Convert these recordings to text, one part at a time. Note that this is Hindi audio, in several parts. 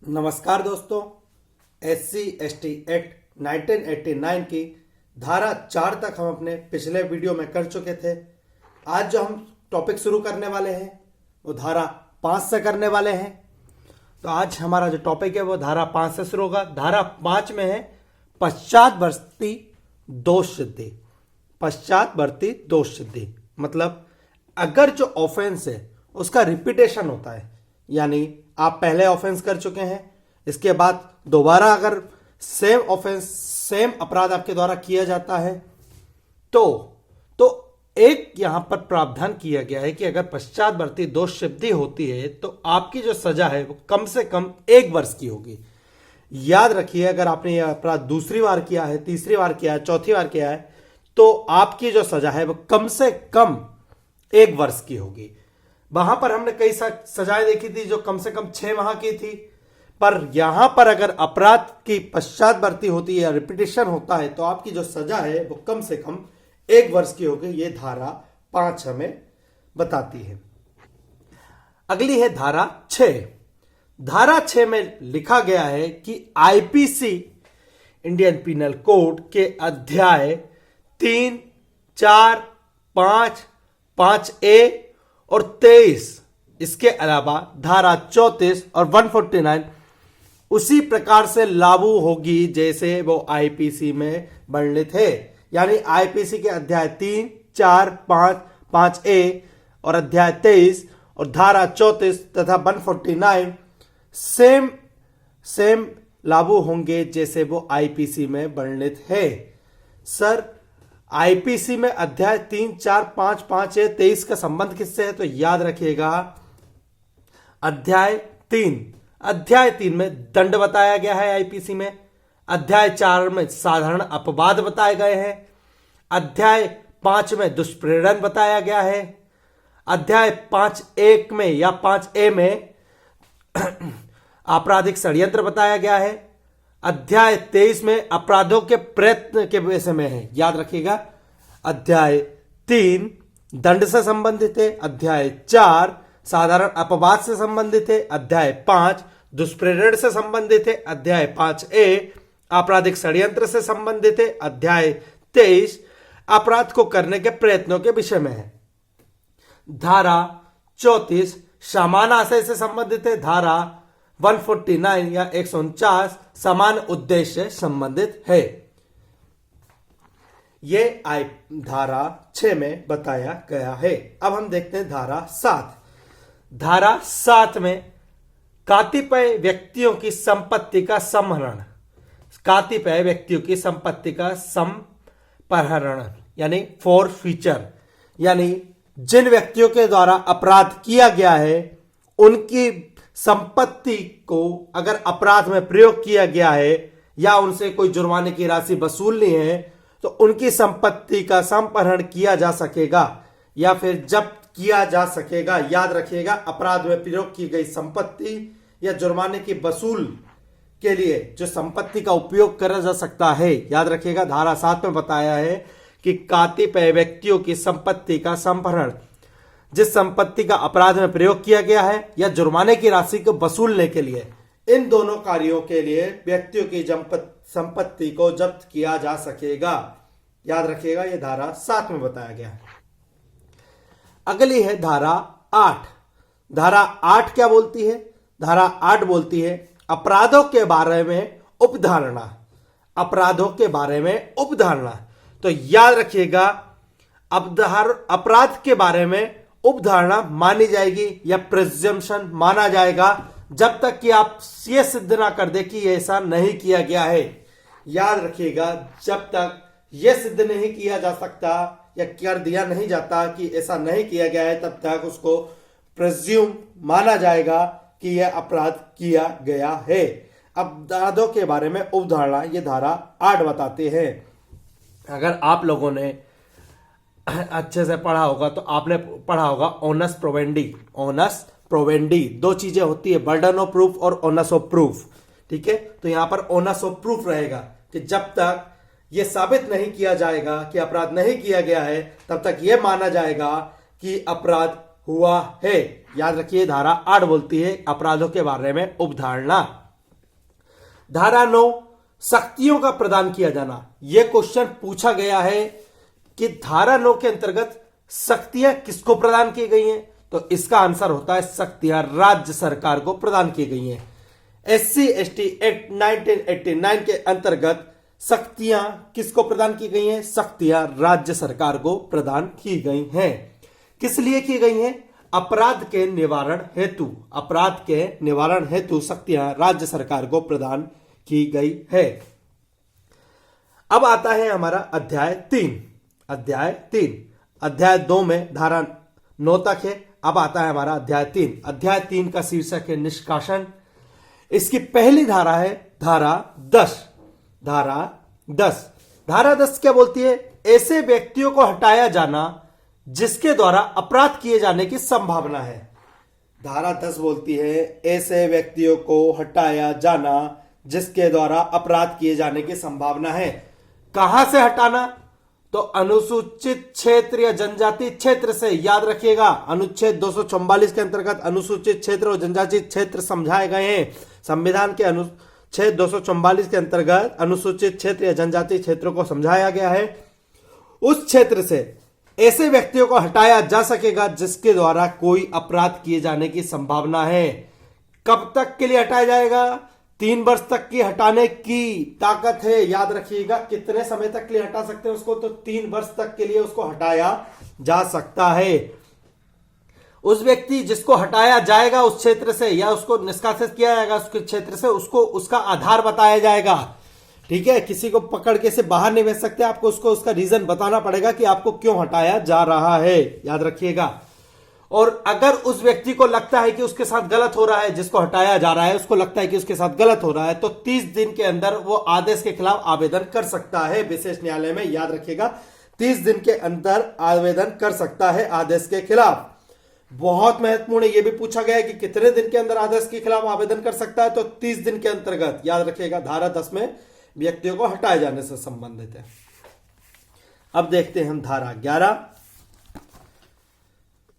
नमस्कार दोस्तों। SC/ST एक्ट 1989 की धारा 4 तक हम अपने पिछले वीडियो में कर चुके थे। आज जो हम टॉपिक शुरू करने वाले हैं वो धारा 5 से करने वाले हैं। तो आज हमारा जो टॉपिक है वो धारा 5 से शुरू होगा। धारा 5 में है पश्चातवर्ती दोष सिद्धि। पश्चातवर्ती दोष सिद्धि मतलब अगर जो ऑफेंस है उसका रिपीटेशन होता है, यानी आप पहले ऑफेंस कर चुके हैं, इसके बाद दोबारा अगर सेम ऑफेंस सेम अपराध आपके द्वारा किया जाता है तो एक यहां पर प्रावधान किया गया है कि अगर पश्चातवर्ती दोष सिद्धि होती है तो आपकी जो सजा है वो कम से कम 1 वर्ष की होगी। याद रखिए, अगर आपने यह अपराध दूसरी बार किया है, तीसरी बार किया है, चौथी बार किया है तो आपकी जो सजा है वो कम से कम 1 वर्ष की होगी। वहां पर हमने कई सजाएं देखी थी जो कम से कम 6 माह की थी, पर यहां पर अगर अपराध की पश्चातवर्ती होती है या रिपीटेशन होता है तो आपकी जो सजा है वो कम से कम 1 वर्ष की होगी। ये धारा 5 हमें बताती है। अगली है धारा 6। धारा 6 में लिखा गया है कि आईपीसी इंडियन पिनल कोड के अध्याय 3, 4, 5, 5A और 23, इसके अलावा धारा 34 और 149 उसी प्रकार से लागू होगी जैसे वो आईपीसी में वर्णित है। यानी आईपीसी के अध्याय 3, 4, 5, 5A और अध्याय 23 और धारा 34 तथा 149 सेम लागू होंगे जैसे वो आईपीसी में वर्णित है। सर, आईपीसी में अध्याय 3, 4, 5, 5A, 23 का संबंध किससे है? तो याद रखिएगा अध्याय 3 में दंड बताया गया है। आईपीसी में अध्याय 4 में साधारण अपवाद बताए गए हैं। अध्याय 5 में दुष्प्रेरण बताया गया है। अध्याय 5(1) में या 5A में आपराधिक षड्यंत्र बताया गया है। अध्याय 23 में अपराधों के प्रयत्न के विषय में है। याद रखिएगा, अध्याय 3 दंड से संबंधित है, अध्याय 4 साधारण अपवाद से संबंधित है, अध्याय 5 दुष्प्रेरण से संबंधित है, अध्याय 5A आपराधिक षड्यंत्र से संबंधित है, अध्याय 23 अपराध को करने के प्रयत्नों के विषय में है। धारा 34 समान आशय से संबंधित है। धारा 149 या 149 समान उद्देश्य से संबंधित है। ये धारा 6 में बताया गया है। अब हम देखते हैं धारा 7। धारा 7 में कतिपय व्यक्तियों की संपत्ति का संहरण, कतिपय व्यक्तियों की संपत्ति का संपहरण यानी फॉरफीचर, यानी जिन व्यक्तियों के द्वारा अपराध किया गया है उनकी संपत्ति को अगर अपराध में प्रयोग किया गया है या उनसे कोई जुर्माने की राशि वसूलनी है तो उनकी संपत्ति का संपहरण किया जा सकेगा या फिर जब्त किया जा सकेगा। याद रखिएगा, अपराध में प्रयोग की गई संपत्ति या जुर्माने की वसूल के लिए जो संपत्ति का उपयोग करा जा सकता है। याद रखिएगा, धारा 7 में बताया है कि कतिपय व्यक्तियों की संपत्ति का संपहरण, जिस संपत्ति का अपराध में प्रयोग किया गया है या जुर्माने की राशि को वसूलने के लिए, इन दोनों कार्यों के लिए व्यक्तियों की संपत्ति को जब्त किया जा सकेगा। याद रखिएगा, यह धारा 7 में बताया गया है। अगली है धारा 8। धारा 8 क्या बोलती है? धारा 8 बोलती है अपराधों के बारे में उपधारणा। अपराधों के बारे में उपधारणा। तो याद रखिएगा, अपराध के बारे में उपधारणा मानी जाएगी या प्रिजम्पशन माना जाएगा जब तक कि आप ये सिद्ध ना कर दे कि ऐसा नहीं किया गया है। याद रखिएगा, जब तक यह सिद्ध नहीं किया जा सकता या कर दिया नहीं जाता कि ऐसा नहीं किया गया है तब तक उसको प्रिज्यूम माना जाएगा कि यह अपराध किया गया है। अपराधों के बारे में उपधारणा ये धारा 8 बताते हैं। अगर आप लोगों ने अच्छे से पढ़ा होगा तो आपने पढ़ा होगा ओनस प्रोवेंडी। ओनस प्रोवेंडी 2 चीजें होती है, बर्डन ऑफ प्रूफ और ओनस ऑफ प्रूफ। ठीक है, तो यहां पर ओनस ऑफ प्रूफ रहेगा कि जब तक यह साबित नहीं किया जाएगा कि अपराध नहीं किया गया है तब तक यह माना जाएगा कि अपराध हुआ है। याद रखिए, धारा 8 बोलती है अपराधों के बारे में उपधारणा। धारा 9 शक्तियों का प्रदान किया जाना। यह क्वेश्चन पूछा गया है कि धारा 9 के अंतर्गत शक्तियां किसको प्रदान की गई हैं, तो इसका आंसर होता है शक्तियां राज्य सरकार को प्रदान की गई हैं। SC/ST एक्ट 1989 के अंतर्गत शक्तियां किसको प्रदान की गई हैं, शक्तियां राज्य सरकार को प्रदान की गई हैं। किस लिए की गई हैं, अपराध के निवारण हेतु। अपराध के निवारण हेतु शक्तियां राज्य सरकार को प्रदान की गई है। अब आता है हमारा अध्याय 3। अध्याय 2 में धारा 9 तक है। अब आता है हमारा अध्याय 3। अध्याय 3 का शीर्षक है निष्कासन। इसकी पहली धारा है धारा 10। धारा 10 क्या बोलती है, ऐसे व्यक्तियों को हटाया जाना जिसके द्वारा अपराध किए जाने की संभावना है। धारा 10 बोलती है ऐसे व्यक्तियों को हटाया जाना जिसके द्वारा अपराध किए जाने की संभावना है। कहां से हटाना, तो अनुसूचित क्षेत्र या जनजाति क्षेत्र से। याद रखिएगा, अनुच्छेद 244 के अंतर्गत अनुसूचित क्षेत्र और जनजाति क्षेत्र समझाए गए हैं। संविधान के अनुच्छेद 244 के अंतर्गत अनुसूचित क्षेत्र या जनजाति क्षेत्रों को समझाया गया है। उस क्षेत्र से ऐसे व्यक्तियों को हटाया जा सकेगा जिसके द्वारा कोई अपराध किए जाने की संभावना है। कब तक के लिए हटाया जाएगा, 3 वर्ष तक की हटाने की ताकत है। याद रखिएगा, कितने समय तक के लिए हटा सकते हैं उसको, तो 3 वर्ष तक के लिए उसको हटाया जा सकता है। उस व्यक्ति जिसको हटाया जाएगा उस क्षेत्र से या उसको निष्कासित किया जाएगा उसके क्षेत्र से, उसको उसका आधार बताया जाएगा। ठीक है, किसी को पकड़ के से बाहर नहीं भेज सकते, आपको उसको उसका रीजन बताना पड़ेगा कि आपको क्यों हटाया जा रहा है। याद रखिएगा। और अगर उस व्यक्ति को लगता है कि उसके साथ गलत हो रहा है, जिसको हटाया जा रहा है उसको लगता है कि उसके साथ गलत हो रहा है, तो 30 दिन के अंदर वो आदेश के खिलाफ आवेदन कर सकता है विशेष न्यायालय में। याद रखिएगा, 30 दिन के अंदर आवेदन कर सकता है आदेश के खिलाफ। बहुत महत्वपूर्ण है, यह भी पूछा गया है कि कितने दिन के अंदर आदेश के खिलाफ आवेदन कर सकता है, तो 30 दिन के अंतर्गत। याद रखिएगा, धारा 10 में व्यक्तियों को हटाए जाने से संबंधित है। अब देखते हैं हम धारा 11।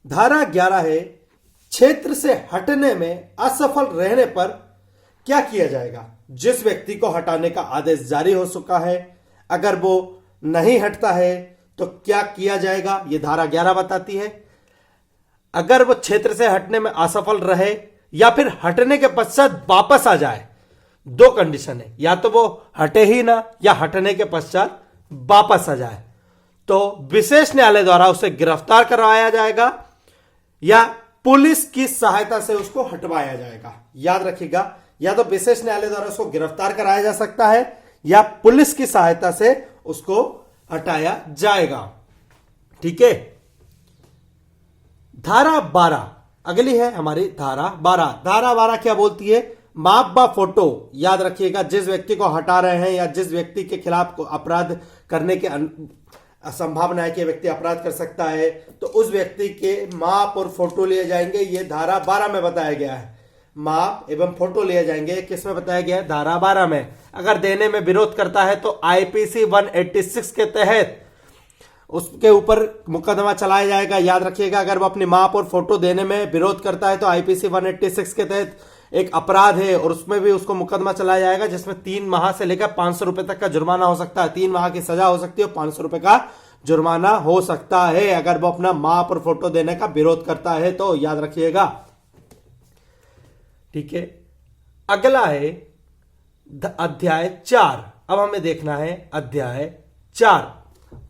धारा 11 है क्षेत्र से हटने में असफल रहने पर क्या किया जाएगा। जिस व्यक्ति को हटाने का आदेश जारी हो चुका है, अगर वो नहीं हटता है तो क्या किया जाएगा, यह धारा 11 बताती है। अगर वो क्षेत्र से हटने में असफल रहे या फिर हटने के पश्चात वापस आ जाए, 2 कंडीशन है, या तो वो हटे ही ना या हटने के पश्चात वापस आ जाए, तो विशेष न्यायालय द्वारा उसे गिरफ्तार करवाया जाएगा या पुलिस की सहायता से उसको हटवाया जाएगा। याद रखिएगा, या तो विशेष न्यायालय द्वारा उसको गिरफ्तार कराया जा सकता है या पुलिस की सहायता से उसको हटाया जाएगा। ठीक है। धारा 12 अगली है हमारी धारा 12। धारा 12 क्या बोलती है, माप व फोटो। याद रखिएगा, जिस व्यक्ति को हटा रहे हैं या जिस व्यक्ति के खिलाफ को अपराध करने के संभावना है कि व्यक्ति अपराध कर सकता है, तो उस व्यक्ति के माप और फोटो लिए जाएंगे। ये धारा 12 में बताया गया है। माप एवं फोटो लिए जाएंगे, किस में बताया गया है, धारा 12 में। अगर देने में विरोध करता है तो IPC 186 के तहत उसके ऊपर मुकदमा चलाया जाएगा। याद रखिएगा, अगर वो अपनी माप और फोटो देने में विरोध करता है तो IPC 186 के तहत एक अपराध है और उसमें भी उसको मुकदमा चलाया जाएगा, जिसमें 3 माह से लेकर 500 रुपए तक का जुर्माना हो सकता है। 3 माह की सजा हो सकती है और 500 रुपए का जुर्माना हो सकता है अगर वो अपना माप और फोटो देने का विरोध करता है तो। याद रखिएगा। ठीक है। अगला है अध्याय 4। अब हमें देखना है अध्याय 4।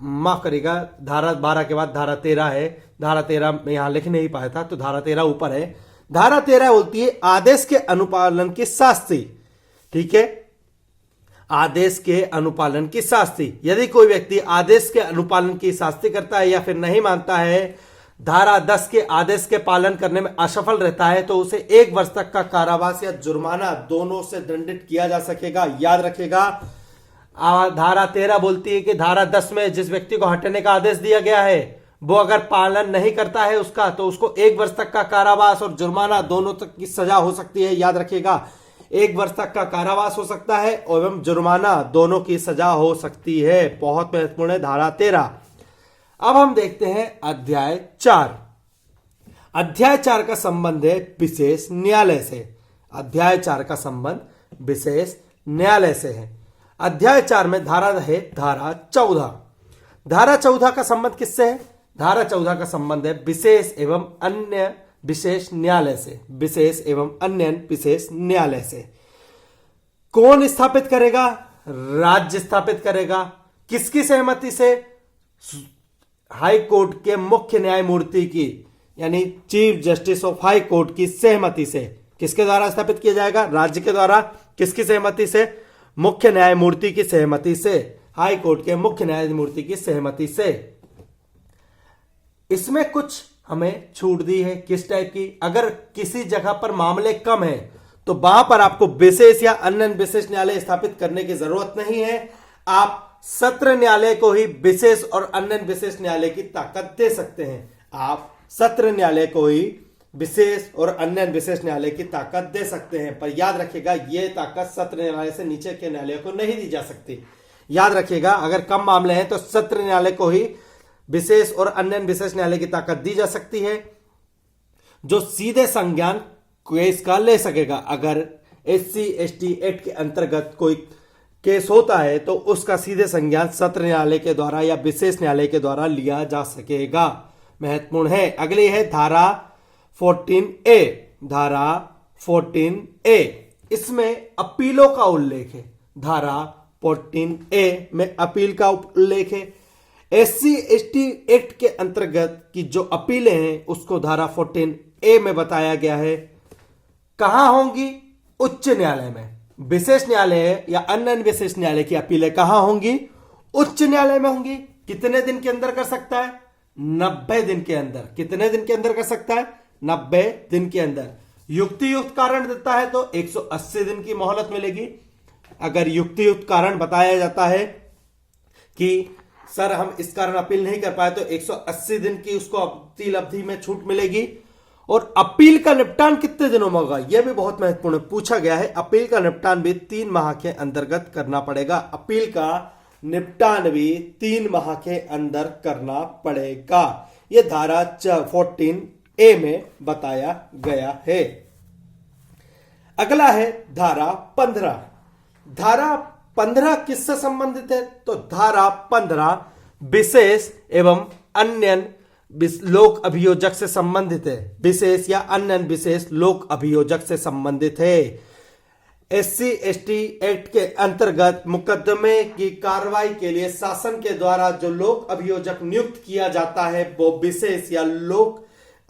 माफ करिएगा, धारा 12 के बाद धारा 13 है। धारा 13 में यहां लिख नहीं पाया था, तो धारा 13 ऊपर है। धारा 13 बोलती है आदेश के अनुपालन की शास्ति। ठीक है, आदेश के अनुपालन की शास्ति। यदि कोई व्यक्ति आदेश के अनुपालन की शास्ति करता है या फिर नहीं मानता है, धारा 10 के आदेश के पालन करने में असफल रहता है, तो उसे 1 वर्ष तक का कारावास या जुर्माना दोनों से दंडित किया जा सकेगा। याद रखेगा, धारा 13 बोलती है कि धारा 10 में जिस व्यक्ति को हटने का आदेश दिया गया है वो अगर पालन नहीं करता है उसका, तो उसको 1 वर्ष तक का कारावास और जुर्माना दोनों तक की सजा हो सकती है। याद रखिएगा, 1 वर्ष तक का कारावास हो सकता है एवं जुर्माना दोनों की सजा हो सकती है। बहुत महत्वपूर्ण है धारा 13। अब हम देखते हैं अध्याय 4। अध्याय 4 का संबंध है विशेष न्यायालय से। अध्याय 4 का संबंध विशेष न्यायालय से है। अध्याय 4 में धारा है धारा 14। धारा 14 का संबंध किससे है? धारा 14 का संबंध है विशेष एवं अन्य विशेष न्यायालय से। विशेष एवं अन्य विशेष न्यायालय से कौन स्थापित करेगा? राज्य स्थापित करेगा। किसकी सहमति से? हाई कोर्ट के मुख्य न्यायमूर्ति की, यानी chief justice of high court की सहमति से। किसके द्वारा स्थापित किया जाएगा? राज्य के द्वारा। किसकी सहमति से? मुख्य न्यायमूर्ति की सहमति से। हाई कोर्ट के मुख्य न्यायमूर्ति की सहमति से। इसमें कुछ हमें छूट दी है। किस टाइप की? अगर किसी जगह पर मामले कम है तो वहां पर आपको विशेष या अन्य विशेष न्यायालय स्थापित करने की जरूरत नहीं है। आप सत्र न्यायालय को ही विशेष और अन्य विशेष न्यायालय की ताकत दे सकते हैं। आप सत्र न्यायालय को ही विशेष और अन्य विशेष न्यायालय की ताकत दे सकते हैं, पर याद रखिएगा यह ताकत सत्र न्यायालय से नीचे के न्यायालय को नहीं दी जा सकती। याद रखिएगा, अगर कम मामले हैं तो सत्र न्यायालय को ही विशेष और अन्य विशेष न्यायालय की ताकत दी जा सकती है, जो सीधे संज्ञान केस का ले सकेगा। अगर SC/ST एक्ट के अंतर्गत कोई केस होता है तो उसका सीधे संज्ञान सत्र न्यायालय के द्वारा या विशेष न्यायालय के द्वारा लिया जा सकेगा। महत्वपूर्ण है। अगली है धारा 14A। धारा 14A, इसमें अपीलों का उल्लेख है। धारा 14A में अपील का उल्लेख है। SC/ST एक्ट के अंतर्गत की जो अपीलें हैं उसको धारा 14A में बताया गया है। कहां होंगी? उच्च न्यायालय में। विशेष न्यायालय या अन्य विशेष न्यायालय की अपीलें कहां होंगी? उच्च न्यायालय में होंगी। कितने दिन के अंदर कर सकता है? 90 दिन के अंदर। कितने दिन के अंदर कर सकता है? 90 दिन के अंदर। युक्तियुक्त कारण देता है तो 180 दिन की मोहलत मिलेगी। अगर युक्तियुक्त कारण बताया जाता है कि सर हम इस कारण अपील नहीं कर पाए तो 180 दिन की उसको अपील अवधि में छूट मिलेगी। और अपील का निपटान कितने दिनों में होगा? यह भी बहुत महत्वपूर्ण पूछा गया है। अपील का निपटान भी 3 माह के अंतर्गत करना पड़ेगा। अपील का निपटान भी 3 माह के अंदर करना पड़ेगा। यह धारा 14A में बताया गया है। अगला है धारा 15। धारा 15 किससे संबंधित है? तो धारा 15 विशेष एवं अन्य लोक अभियोजक से संबंधित है। विशेष या अन्य विशेष लोक अभियोजक से संबंधित है। SC/ST एक्ट के अंतर्गत मुकदमे की कार्रवाई के लिए शासन के द्वारा जो लोक अभियोजक नियुक्त किया जाता है वो विशेष या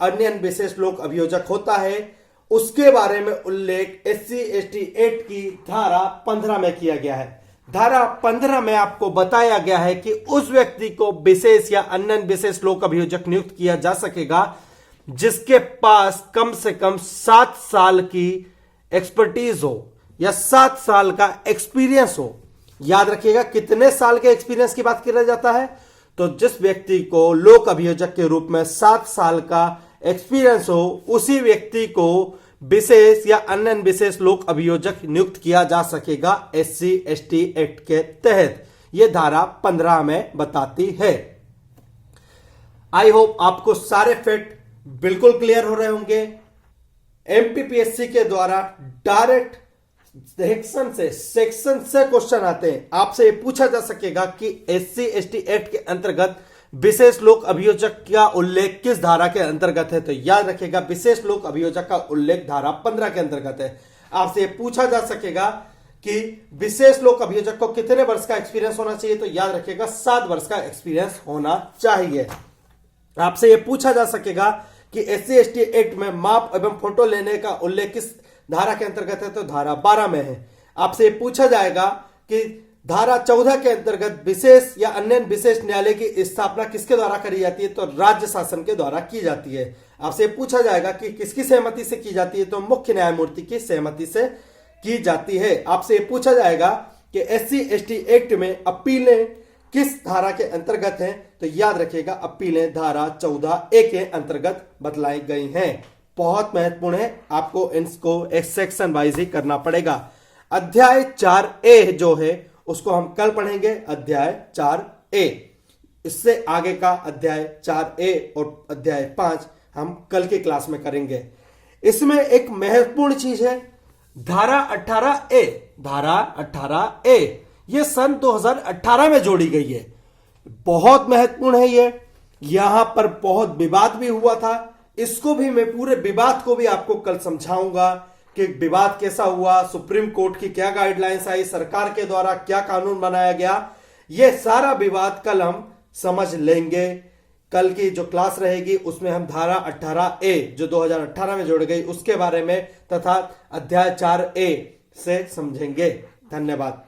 अन्य विशेष लोक अभियोजक होता है। उसके बारे में उल्लेख SC/ST एक्ट की धारा 15 में किया गया है। धारा 15 में आपको बताया गया है कि उस व्यक्ति को विशेष या अन्य विशेष लोक अभियोजक नियुक्त किया जा सकेगा जिसके पास कम से कम 7 साल की एक्सपर्टीज हो या 7 साल का एक्सपीरियंस हो। याद रखिएगा कितने साल के एक्सपीरियंस की बात किया जाता है? तो जिस व्यक्ति को लोक अभियोजक के रूप में 7 साल का एक्सपीरियंस हो उसी व्यक्ति को विशेष या अन्य विशेष लोक अभियोजक नियुक्त किया जा सकेगा SC/ST एक्ट के तहत। यह धारा 15 में बताती है। आई होप आपको सारे फैक्ट बिल्कुल क्लियर हो रहे होंगे। MPPSC के द्वारा डायरेक्ट सेक्शन से क्वेश्चन आते हैं। आपसे यह पूछा जा सकेगा कि SC/ST एक्ट के अंतर्गत विशेष लोक अभियोजक का उल्लेख किस धारा के अंतर्गत है? तो याद रखिएगा विशेष लोक अभियोजक का उल्लेख धारा 15 के अंतर्गत है। आपसे यह पूछा जा सकेगा कि विशेष लोक अभियोजक को कितने वर्ष का एक्सपीरियंस होना चाहिए? तो याद रखिएगा 7 वर्ष का एक्सपीरियंस होना चाहिए। आपसे यह पूछा जा सकेगा कि SC/ST एक्ट में माप एवं फोटो लेने का उल्लेख किस धारा के अंतर्गत है? तो धारा 12 में है। आपसे यह पूछा जाएगा कि धारा 14 के अंतर्गत विशेष या अन्य विशेष न्यायालय की स्थापना किसके द्वारा करी जाती है? तो राज्य शासन के द्वारा की जाती है। आपसे पूछा जाएगा कि किसकी सहमति से की जाती है? तो मुख्य न्यायमूर्ति की सहमति से की जाती है। आपसे पूछा जाएगा कि SC/ST एक्ट में अपीलें किस धारा के अंतर्गत हैं? तो याद रखिएगा अपीलें धारा 14A के अंतर्गत बतलाई गई हैं। बहुत महत्वपूर्ण है, आपको इनको एक सेक्शन वाइज ही करना पड़ेगा। अध्याय 4A जो है उसको हम कल पढ़ेंगे। अध्याय 4A, इससे आगे का अध्याय 4A और अध्याय 5 हम कल की क्लास में करेंगे। इसमें एक महत्वपूर्ण चीज है, धारा 18A, धारा 18A ये सन 2018 में जोड़ी गई है। बहुत महत्वपूर्ण है ये। यहां पर बहुत विवाद भी हुआ था। इसको भी मैं पूरे विवाद को भी आपको कल समझाऊंगा कि विवाद कैसा हुआ, सुप्रीम कोर्ट की क्या गाइडलाइंस आई, सरकार के द्वारा क्या कानून बनाया गया, ये सारा विवाद कल हम समझ लेंगे। कल की जो क्लास रहेगी उसमें हम धारा 18A जो 2018 में जोड़ गई उसके बारे में तथा अध्याय 4A से समझेंगे। धन्यवाद।